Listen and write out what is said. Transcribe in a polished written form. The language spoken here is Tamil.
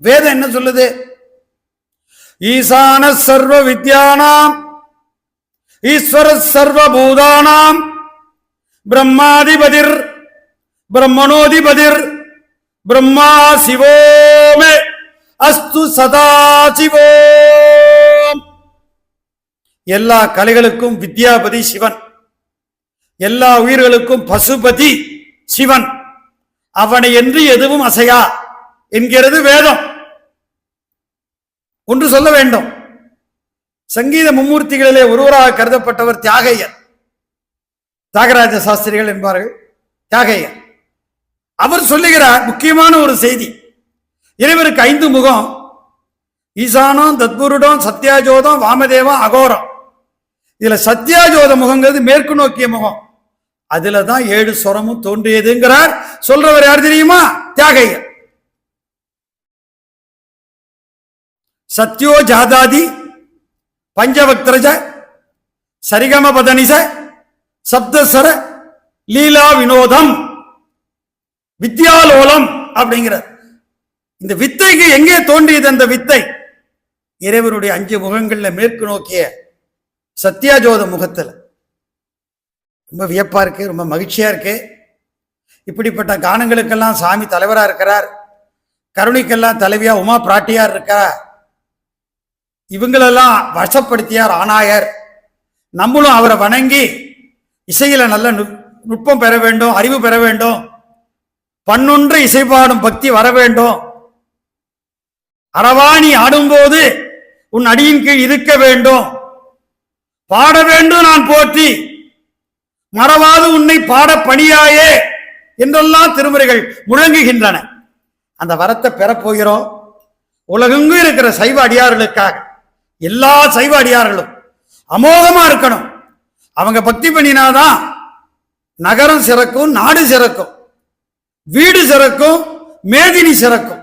வேதம் என்ன சொல்லுது? ஈசான சர்வ வித்யானாம் ஈஸ்வர சர்வ பூதானாம் பிரம்மாதிபதிர் பிரம்மணோதிபதிர் பிரம்மா சிவோமே அஸ்து சதாசிவோம். எல்லா கலைகளுக்கும் வித்யாபதி சிவன், எல்லா உயிர்களுக்கும் பசுபதி சிவன். அவனை என்று எதுவும் அசையா என்கிறது வேதம். ஒன்று சொல்ல வேண்டும், சங்கீத மும்மூர்த்திகளிலே ஒருவராக கருதப்பட்டவர் தியாகையர், தியாகராஜ சாஸ்திரிகள் என்பார்கள். தியாகையர் அவர் சொல்லுகிறார் முக்கியமான ஒரு செய்தி. இறைவருக்கு 5 முகம், ஈசானம், தத்புருடம், சத்யாஜோதம், வாமதேவம், அகோரம். இதுல சத்யாஜோத முகங்கிறது மேற்கு நோக்கிய முகம், அதுலதான் 7 ஸ்வரமும் தோன்றியதுங்கிறார். சொல்றவர் யார் தெரியுமா? தியாகையர். சத்யோ ஜாதாதி பஞ்சவக்திரஜ சரிகம பதனிச சப்தஸ்வர லீலா வினோதம் வித்யாலோலம் அப்படிங்கிற இந்த வித்தைக்கு எங்கே தோன்றியது? அந்த வித்தை இறைவனுடைய 5 முகங்கள்ல மேற்கு நோக்கிய சத்யாஜோத முகத்தில். ரொம்ப வியப்பா இருக்கு, ரொம்ப மகிழ்ச்சியா இருக்கு. இப்படிப்பட்ட கானங்களுக்கெல்லாம் சாமி தலைவரா இருக்கிறார். கருணைக்கெல்லாம் தலைவியா உமா பிராட்டியார் இருக்கா. இவங்களெல்லாம் வசப்படுத்தியார் ஆனாயர். நம்மளும் அவரை வணங்கி இசையில நல்ல நுட்பம் பெற வேண்டும், அறிவு பெற வேண்டும், பண்ணொன்று இசைப்பாடும் பக்தி வர வேண்டும். அரவாணி ஆடும்போது உன் அடியின் கீழ் இருக்க வேண்டும், பாட வேண்டும் நான் போற்றி, மறவாது உன்னை பாட பணியாயே என்றெல்லாம் திருமுறைகள் முழங்குகின்றன. அந்த வரத்தை பெறப்போகிறோம். உலகெங்கும் இருக்கிற சைவ அடியார்களுக்காக எல்லா சைவ அடியார்களும் அமோகமா இருக்கணும். அவங்க பக்தி பண்ணினாதான் நகரம் சிறக்கும், நாடு சிறக்கும், வீடு சிறக்கும், மேதினி சிறக்கும்.